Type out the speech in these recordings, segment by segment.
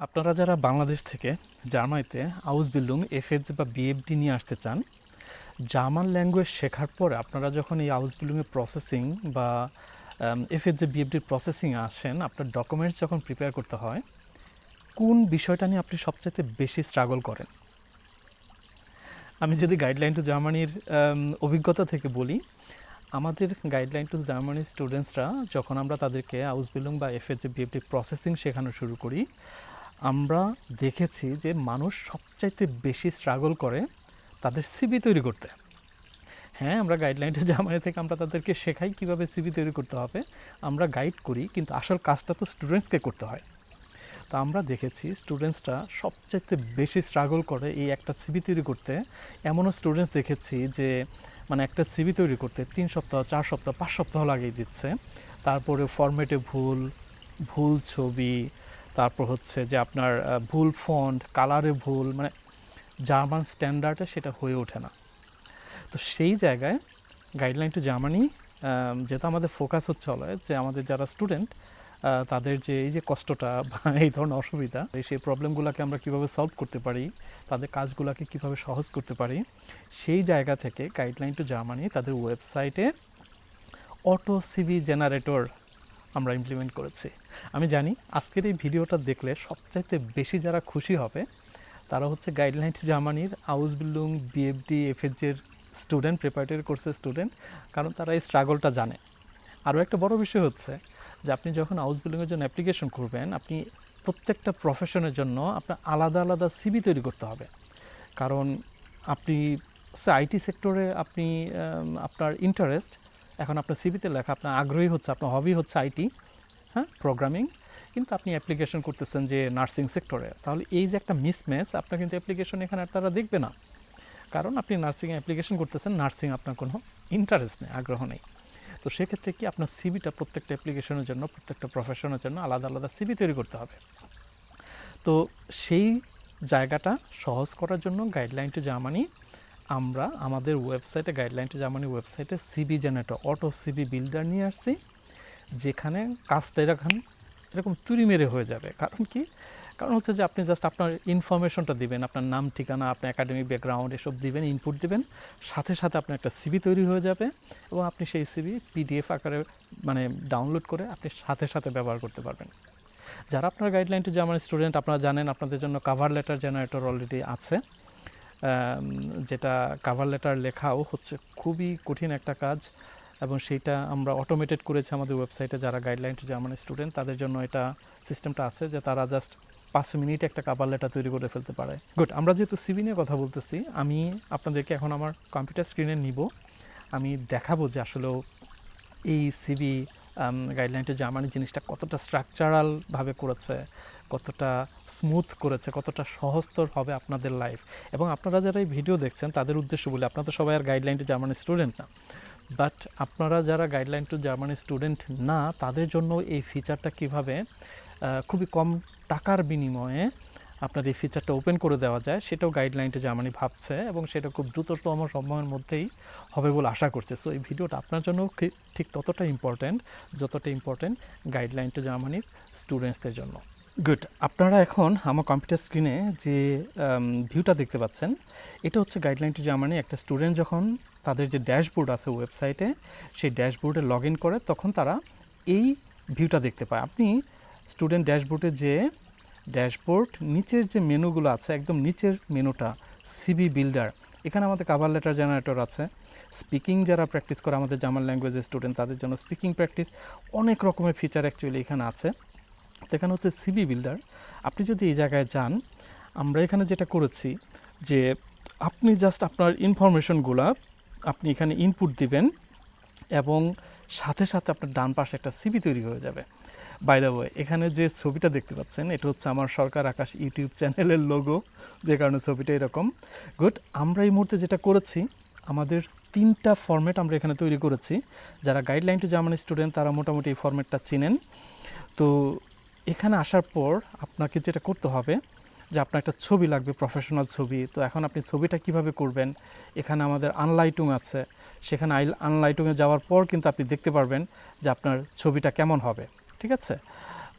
আপনারা যারা বাংলাদেশ থেকে জার্মানিতে আউসবিল্ডিং এফএজ বা বিএফডি নিয়ে আসতে চান, জার্মান ল্যাঙ্গুয়েজ শেখার পরে আপনারা যখন এই আউসবিল্ডিংয়ের প্রসেসিং বা এফএজ যে বিএফডির প্রসেসিংয়ে আসেন, আপনার ডকুমেন্টস যখন প্রিপেয়ার করতে হয়, কোন বিষয়টা নিয়ে আপনি সবচাইতে বেশি স্ট্রাগল করেন? আমি যদি গাইডলাইন টু জার্মানির অভিজ্ঞতা থেকে বলি, আমাদের গাইডলাইন টু জার্মানির স্টুডেন্টসরা যখন আমরা তাদেরকে আউসবিল্ডিং বা এফএজ যে বিএফডি প্রসেসিং শেখানো শুরু করি, আমরা দেখেছি যে মানুষ সবচাইতে বেশি স্ট্রাগল করে তাদের সিভি তৈরি করতে। হ্যাঁ, আমরা গাইডলাইন টু জার্মানি থেকে আমরা তাদেরকে শেখাই কীভাবে সিভি তৈরি করতে হবে, আমরা গাইড করি, কিন্তু আসল কাজটা তো স্টুডেন্টসকে করতে হয়। তো আমরা দেখেছি স্টুডেন্টসরা সবচাইতে বেশি স্ট্রাগল করে এই একটা সিভি তৈরি করতে। এমনও স্টুডেন্টস দেখেছি যে মানে একটা সিভি তৈরি করতে 3 সপ্তাহ, 4 সপ্তাহ, 5 সপ্তাহ লাগিয়ে দিচ্ছে। তারপরে ফরম্যাটে ভুল, ভুল ছবি, তারপর হচ্ছে যে আপনার ভুল ফন্ট, কালারে ভুল, মানে জার্মান স্ট্যান্ডার্ডে সেটা হয়ে ওঠে না। তো সেই জায়গায় গাইডলাইন টু জার্মানি, যেহেতু আমাদের ফোকাস হচ্ছে হলো যে আমাদের যারা স্টুডেন্ট তাদের যে এই যে কষ্টটা বা এই ধরনের অসুবিধা, সেই প্রবলেমগুলোকে আমরা কীভাবে সলভ করতে পারি, তাদের কাজগুলোকে কীভাবে সহজ করতে পারি, সেই জায়গা থেকে গাইডলাইন টু জার্মানি তাদের ওয়েবসাইটে অটো সিভি জেনারেটর আমরা ইমপ্লিমেন্ট করেছি। আমি জানি আজকের এই ভিডিওটা দেখলে সবচাইতে বেশি যারা খুশি হবে তারা হচ্ছে গাইডলাইন টু জার্মানির আউসবিল্ডিং বিএফডি এফএজের স্টুডেন্ট, প্রিপারেটরি কোর্সের স্টুডেন্ট, কারণ তারা এই স্ট্রাগলটা জানে। আরও একটা বড় বিষয় হচ্ছে যে আপনি যখন আউসবিল্ডিংয়ের জন্য অ্যাপ্লিকেশন করবেন, আপনি প্রত্যেকটা প্রফেশনের জন্য আপনার আলাদা আলাদা সিভি তৈরি করতে হবে। কারণ আপনি আইটি সেক্টরে আপনি আপনার ইন্টারেস্ট, এখন আপনার সিভিতে লেখা আপনার আগ্রহী হচ্ছে, আপনার হবি হচ্ছে আইটি, হ্যাঁ, প্রোগ্রামিং, কিন্তু আপনি অ্যাপ্লিকেশন করতেছেন যে নার্সিং সেক্টরে, তাহলে এই যে একটা মিসম্যাচ, আপনার কিন্তু অ্যাপ্লিকেশন এখানে আর তারা দেখবে না। কারণ আপনি নার্সিংয়ে অ্যাপ্লিকেশন করতেছেন, নার্সিং আপনার কোনো ইন্টারেস্ট নেই, আগ্রহ নেই। তো সেক্ষেত্রে কি আপনার সিভিটা প্রত্যেকটা অ্যাপ্লিকেশনের জন্য, প্রত্যেকটা প্রফেশনের জন্য আলাদা আলাদা সিভি তৈরি করতে হবে। তো সেই জায়গাটা সহজ করার জন্য গাইডলাইন টু জার্মানি আমরা আমাদের ওয়েবসাইটে, গাইডলাইন টু জার্মানি ওয়েবসাইটে CV generator, auto CV builder নিয়ে আসছি, যেখানে কাজটা এরকম তুড়ি মেরে হয়ে যাবে। কারণ কি? কারণ হচ্ছে যে আপনি জাস্ট আপনার ইনফরমেশনটা দিবেন, আপনার নাম, ঠিকানা, আপনার একাডেমিক ব্যাকগ্রাউন্ড এসব দিবেন, ইনপুট দিবেন, সাথে সাথে আপনার একটা সিভি তৈরি হয়ে যাবে এবং আপনি সেই সিভি পিডিএফ আকারে মানে ডাউনলোড করে আপনি সাথে সাথে ব্যবহার করতে পারবেন। যারা আপনার গাইডলাইন টু জার্মানি স্টুডেন্ট, আপনারা জানেন আপনাদের জন্য কাভার লেটার জেনারেটর অলরেডি আছে, যেটা কাভার লেটার লেখাও হচ্ছে খুবই কঠিন একটা কাজ, এবং সেইটা আমরা অটোমেটেড করেছি আমাদের ওয়েবসাইটে। যারা গাইডলাইন টু জার্মানি স্টুডেন্ট তাদের জন্য এটা সিস্টেমটা আছে যে তারা জাস্ট 5 মিনিটে একটা কাভার লেটার তৈরি করে ফেলতে পারে। গুড, আমরা যেহেতু সিভি নিয়ে কথা বলতেছি, আমি আপনাদেরকে এখন আমার কম্পিউটার স্ক্রিনে নিব, আমি দেখাবো যে আসলেও এই সিভি গাইডলাইন টু জার্মানি জিনিসটা কতটা স্ট্রাকচারালভাবে করেছে, কতটা স্মুথ করেছে, কতটা সহজতর হবে আপনাদের লাইফ। এবং আপনারা যারা এই ভিডিও দেখছেন তাদের উদ্দেশ্য বলে, আপনারা তো সবাই আর গাইডলাইন টু জার্মানি স্টুডেন্ট না, বাট আপনারা যারা গাইডলাইন টু জার্মানি স্টুডেন্ট না, তাদের জন্য এই ফিচারটা কীভাবে খুবই কম টাকার বিনিময়ে আপনার এই ফিচারটা ওপেন করে দেওয়া যায়, সেটাও গাইডলাইন টু জার্মানি ভাবছে, এবং সেটা খুব দ্রুততম সময়ের মধ্যেই হবে বলে আশা করছে। সো এই ভিডিওটা আপনার জন্য ঠিক ততটা ইম্পর্ট্যান্ট যতটা ইম্পর্ট্যান্ট গাইডলাইন টু জার্মানির স্টুডেন্টসদের জন্য। গুড, আপনারা এখন আমার কম্পিউটার স্ক্রিনে যে ভিউটা দেখতে পাচ্ছেন, এটা হচ্ছে গাইডলাইন টু জার্মানি। একটা স্টুডেন্ট যখন তাদের যে ড্যাশবোর্ড আছে ওয়েবসাইটে, সেই ড্যাশবোর্ডে লগ ইন করে, তখন তারা এই ভিউটা দেখতে পায়। আপনি স্টুডেন্ট ড্যাশবোর্ডে যে ড্যাশবোর্ড নিচের যে মেনুগুলো আছে, একদম নিচের মেনুটা সিভি বিল্ডার, এখানে আমাদের কাভার লেটার জেনারেটর আছে। স্পিকিং যারা প্র্যাকটিস করে, আমাদের জার্মান ল্যাঙ্গুয়েজের স্টুডেন্ট, তাদের জন্য স্পিকিং প্র্যাকটিস, অনেক রকমের ফিচার অ্যাকচুয়ালি এখানে আছে। তো এখানে হচ্ছে সিভি বিল্ডার। আপনি যদি এই জায়গায় যান, আমরা এখানে যেটা করেছি যে আপনি জাস্ট আপনার ইনফরমেশনগুলো আপনি এখানে ইনপুট দিবেন এবং সাথে সাথে আপনার ডান পাশে একটা সিভি তৈরি হয়ে যাবে। বাই দ্য ওয়ে, এখানে যে ছবিটা দেখতে পাচ্ছেন, এটা হচ্ছে আমার সরকার আকাশ ইউটিউব চ্যানেলের লোগো, যে কারণে ছবিটা এরকম। গুড, আমরা এই মুহূর্তে যেটা করেছি, আমাদের 3টা ফরম্যাট আমরা এখানে তৈরি করেছি। যারা গাইডলাইন টু জার্মানি স্টুডেন্ট তারা মোটামুটি এই ফরম্যাটটা চিনেন। তো এখানে আসার পর আপনাকে যেটা করতে হবে যে আপনার একটা ছবি লাগবে, প্রফেশনাল ছবি। তো এখন আপনি ছবিটা কিভাবে করবেন, এখানে আমাদের আনলাইটুং আছে, সেখানে আনলাইটুংয়ে যাওয়ার পর কিন্তু আপনি দেখতে পারবেন যে আপনার ছবিটা কেমন হবে, ঠিক আছে?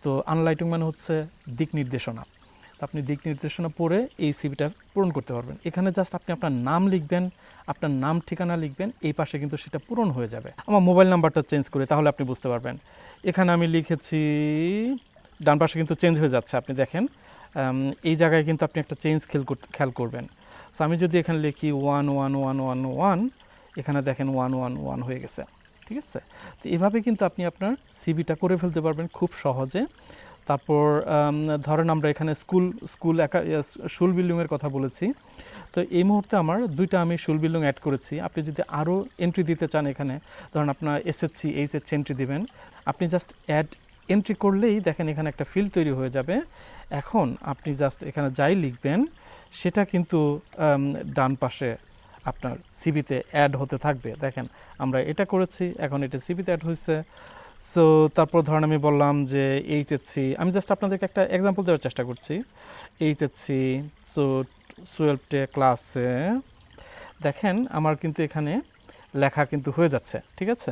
তো আনলাইটুং মানে হচ্ছে দিক নির্দেশনা। আপনি দিক নির্দেশনা পড়ে এই সিভিটা পূরণ করতে পারবেন। এখানে জাস্ট আপনি আপনার নাম লিখবেন, আপনার নাম ঠিকানা লিখবেন, এই পাশে কিন্তু সেটা পূরণ হয়ে যাবে। আমার মোবাইল নাম্বারটা চেঞ্জ করে, তাহলে আপনি বুঝতে পারবেন। এখানে আমি লিখেছি, ডান পাশে কিন্তু চেঞ্জ হয়ে যাচ্ছে, আপনি দেখেন এই জায়গায় কিন্তু আপনি একটা চেঞ্জ খেয়াল করবেন। সো আমি যদি এখানে লিখি 11111, এখানে দেখেন 111 হয়ে গেছে, ঠিক আছে। তো এভাবে কিন্তু আপনি আপনার সিভিটা করে ফেলতে পারবেন খুব সহজে। তারপর ধরেন আমরা এখানে স্কুল বিল্ডিংয়ের কথা বলেছি, তো এই মুহূর্তে আমার দুইটা আমি স্কুল বিল্ডিং অ্যাড করেছি। আপনি যদি আরও এন্ট্রি দিতে চান, এখানে ধরেন আপনার এসএসসি এইচএসসি এন্ট্রি দিবেন, আপনি জাস্ট অ্যাড এন্ট্রি করলেই দেখেন এখানে একটা ফিল্ড তৈরি হয়ে যাবে। এখন আপনি জাস্ট এখানে যাই লিখবেন সেটা কিন্তু ডান পাশে আপনার সিভিতে অ্যাড হতে থাকবে। দেখেন আমরা এটা করেছি, এখন এটা সিভিতে অ্যাড হয়েছে। সো তারপর ধরেন আমি বললাম যে এইচএসসি, আমি জাস্ট আপনাদেরকে একটা এক্সাম্পল দেওয়ার চেষ্টা করছি। এইচএসসি, সো 12 ক্লাসে দেখেন আমার কিন্তু এখানে লেখা কিন্তু হয়ে যাচ্ছে, ঠিক আছে।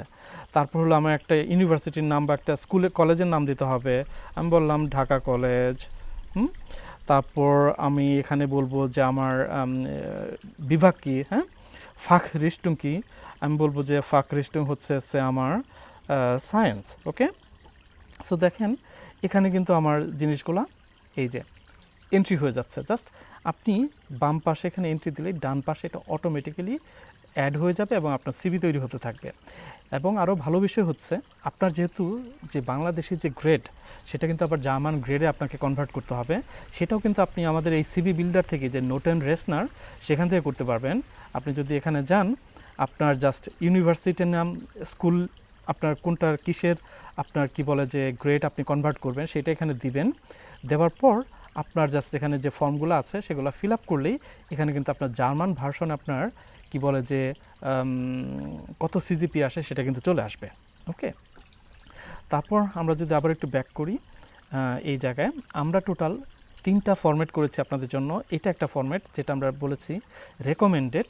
তারপর হলো আমার একটা ইউনিভার্সিটির নাম বা একটা কলেজের নাম দিতে হবে। আমি বললাম ঢাকা কলেজ। তারপর আমি এখানে বলবো যে আমার বিভাগ কী, হ্যাঁ, ফাখ রিস্টুম কি, আমি বলবো যে ফাখ রিস্টুম হচ্ছে আমার সায়েন্স। ওকে, সো দেখেন এখানে কিন্তু আমার জিনিসগুলো এই যে এন্ট্রি হয়ে যাচ্ছে। জাস্ট আপনি বাম পাশে এখানে এন্ট্রি দিলেই ডান পাশে এটা অটোমেটিক্যালি অ্যাড হয়ে যাবে এবং আপনার সিভি তৈরি হতে থাকবে। এবং আরও ভালো বিষয় হচ্ছে, আপনার যেহেতু যে বাংলাদেশের যে গ্রেড, সেটা কিন্তু আবার জার্মান গ্রেডে আপনাকে কনভার্ট করতে হবে। সেটাও কিন্তু আপনি আমাদের এই সিভি বিল্ডার থেকে যে নোটেন রেসনার, সেখান থেকে করতে পারবেন। আপনি যদি এখানে যান, আপনার জাস্ট ইউনিভার্সিটির নাম, স্কুল, আপনার কোনটার কিসের আপনার কি বলে যে গ্রেড আপনি কনভার্ট করবেন, সেটা এখানে দিবেন। দেওয়ার পর আপনার জাস্ট এখানে যে ফর্মগুলো আছে সেগুলো ফিল আপ করলেই এখানে কিন্তু আপনার জার্মান ভার্সন আপনার কি বলে যে কত সিজিপি আসে সেটা কিন্তু চলে আসবে। ওকে, তারপর আমরা যদি আবার একটু ব্যাক করি, এই জায়গায় আমরা টোটাল 3টা ফরম্যাট করেছি আপনাদের জন্য। এটা একটা ফরম্যাট যেটা আমরা বলেছি রেকমেন্ডেড।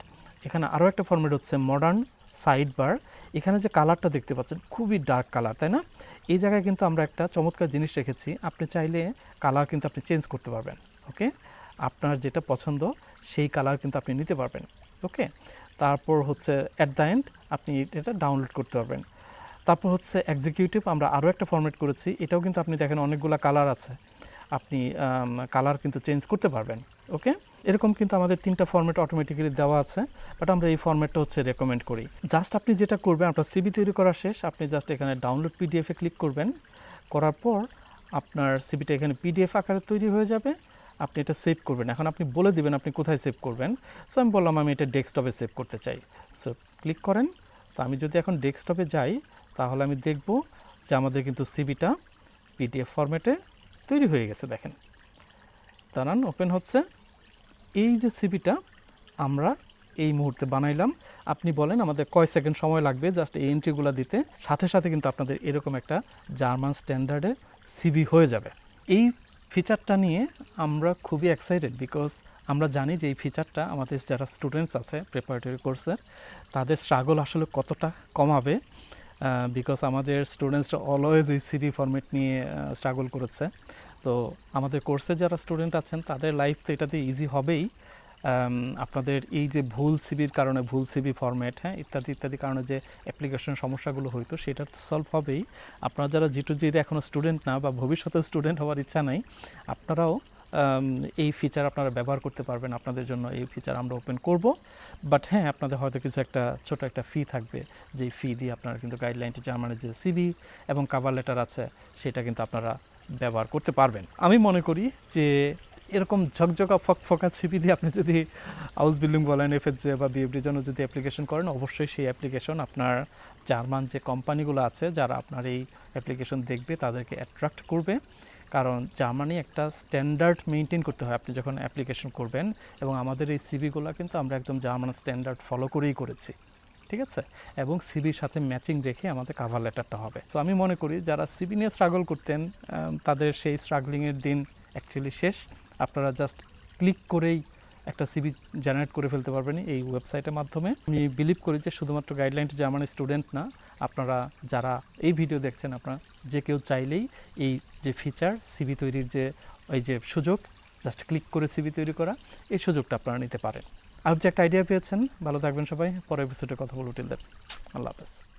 এখানে আরও একটা ফরম্যাট হচ্ছে মডার্ন সাইড বার। এখানে যে কালারটা দেখতে পাচ্ছেন খুবই ডার্ক কালার, তাই না? এই জায়গায় কিন্তু আমরা একটা চমৎকার জিনিস রেখেছি, আপনি চাইলে কালার কিন্তু আপনি চেঞ্জ করতে পারবেন। ওকে, আপনার যেটা পছন্দ সেই কালার কিন্তু আপনি নিতে পারবেন। ওকে, তারপর হচ্ছে অ্যাট দ্য এন্ড আপনি এটা ডাউনলোড করতে পারবেন। তারপর হচ্ছে এক্সিকিউটিভ, আমরা আরও একটা ফরম্যাট করেছি। এটাও কিন্তু আপনি দেখেন অনেকগুলো কালার আছে, আপনি কালার কিন্তু চেঞ্জ করতে পারবেন। ওকে, এরকম কিন্তু আমাদের 3টা ফরম্যাট অটোমেটিক্যালি দেওয়া আছে, বাট আমরা এই ফরম্যাটটা হচ্ছে রেকমেন্ড করি। জাস্ট আপনি যেটা করবেন, আপনার সিভি তৈরি করা শেষ, আপনি জাস্ট এখানে ডাউনলোড পিডিএফে ক্লিক করবেন। করার পর আপনার সিভিটা এখানে পিডিএফ আকারে তৈরি হয়ে যাবে। আপনি এটা সেভ করবেন। এখন আপনি বলে দিবেন আপনি কোথায় সেভ করবেন। সো আমি বললাম আমি এটা ডেস্কটপে সেভ করতে চাই। সো ক্লিক করেন। তো আমি যদি এখন ডেস্কটপে যাই, তাহলে আমি দেখব যে আমাদের কিন্তু সিভিটা পিডিএফ ফরম্যাটে তৈরি হয়ে গেছে। দেখেন, দাঁড়ান, ওপেন হচ্ছে। এই যে সিভিটা আমরা এই মুহূর্তে বানাইলাম, আপনি বলেন আমাদের কয় সেকেন্ড সময় লাগবে জাস্ট এই এন্ট্রিগুলো দিতে, সাথে সাথে কিন্তু আপনাদের এরকম একটা জার্মান স্ট্যান্ডার্ডে সিভি হয়ে যাবে। এই ফিচারটা নিয়ে আমরা খুবই এক্সাইটেড, বিকজ আমরা জানি যে এই ফিচারটা আমাদের যারা স্টুডেন্টস আছে প্রিপারেটরি কোর্সের, তাদের স্ট্রাগল আসলে কতটা কমাবে। বিকজ আমাদের স্টুডেন্টসরা অলওয়েজ এই সিভি ফরম্যাট নিয়ে স্ট্রাগল করেছে। তো আমাদের কোর্সে যারা স্টুডেন্ট আছেন তাদের লাইফ তো এটাতে ইজি হবেই। আপনাদের এই যে ভুল সিভির কারণে, ভুল সিভি ফরম্যাট, হ্যাঁ, ইত্যাদি ইত্যাদি কারণে যে অ্যাপ্লিকেশন সমস্যাগুলো হইতো, সেটা সলভ হবেই। আপনারা যারা G2G-র এখনও স্টুডেন্ট না বা ভবিষ্যতে স্টুডেন্ট হওয়ার ইচ্ছা নাই, আপনারাও এই ফিচার আপনারা ব্যবহার করতে পারবেন। আপনাদের জন্য এই ফিচার আমরা ওপেন করব, বাট হ্যাঁ, আপনাদের হয়তো কিছু একটা ছোট একটা ফি থাকবে, যে ফি দিয়ে আপনারা কিন্তু গাইডলাইনটি জার্মানের যে সিভি এবং কাভার লেটার আছে সেটা কিন্তু আপনারা ব্যবহার করতে পারবেন। আমি মনে করি যে এরকম ঝকঝকা ফকফকা সিভি দিয়ে আপনি যদি হাউস বিল্ডিং বলেন, এফএসজে বা বিএফডির জন্য যদি অ্যাপ্লিকেশন করেন, অবশ্যই সেই অ্যাপ্লিকেশন আপনার জার্মান যে কোম্পানিগুলো আছে যারা আপনার এই অ্যাপ্লিকেশন দেখবে তাদেরকে অ্যাট্রাক্ট করবে। কারণ জার্মানি একটা স্ট্যান্ডার্ড মেনটেন করতে হয় আপনি যখন অ্যাপ্লিকেশন করবেন, এবং আমাদের এই সিভিগুলো কিন্তু আমরা একদম জার্মান স্ট্যান্ডার্ড ফলো করেই করেছি, ঠিক আছে। এবং সিভির সাথে ম্যাচিং রেখে আমাদের কাভার লেটারটা হবে। সো আমি মনে করি যারা সিভি নিয়ে স্ট্রাগল করতেন, তাদের সেই স্ট্রাগলিংয়ের দিন অ্যাকচুয়ালি শেষ। আপনারা জাস্ট ক্লিক করেই একটা সিভি জেনারেট করে ফেলতে পারবেন এই ওয়েবসাইটের মাধ্যমে। আমি বিলিভ করি যে শুধুমাত্র গাইডলাইন টু জার্মানি স্টুডেন্ট না, আপনারা যারা এই ভিডিও দেখছেন, আপনারা যে কেউ চাইলেই এই যে ফিচার সিভি তৈরির যে ওই যে সুযোগ, জাস্ট ক্লিক করে সিভি তৈরি করা, এই সুযোগটা আপনারা নিতে পারেন। আই হোপ যে একটা আইডিয়া পেয়েছেন। ভালো থাকবেন সবাই, পরের এপিসোডে কথা বলবো। টিল দেন, আল্লাহ হাফেজ।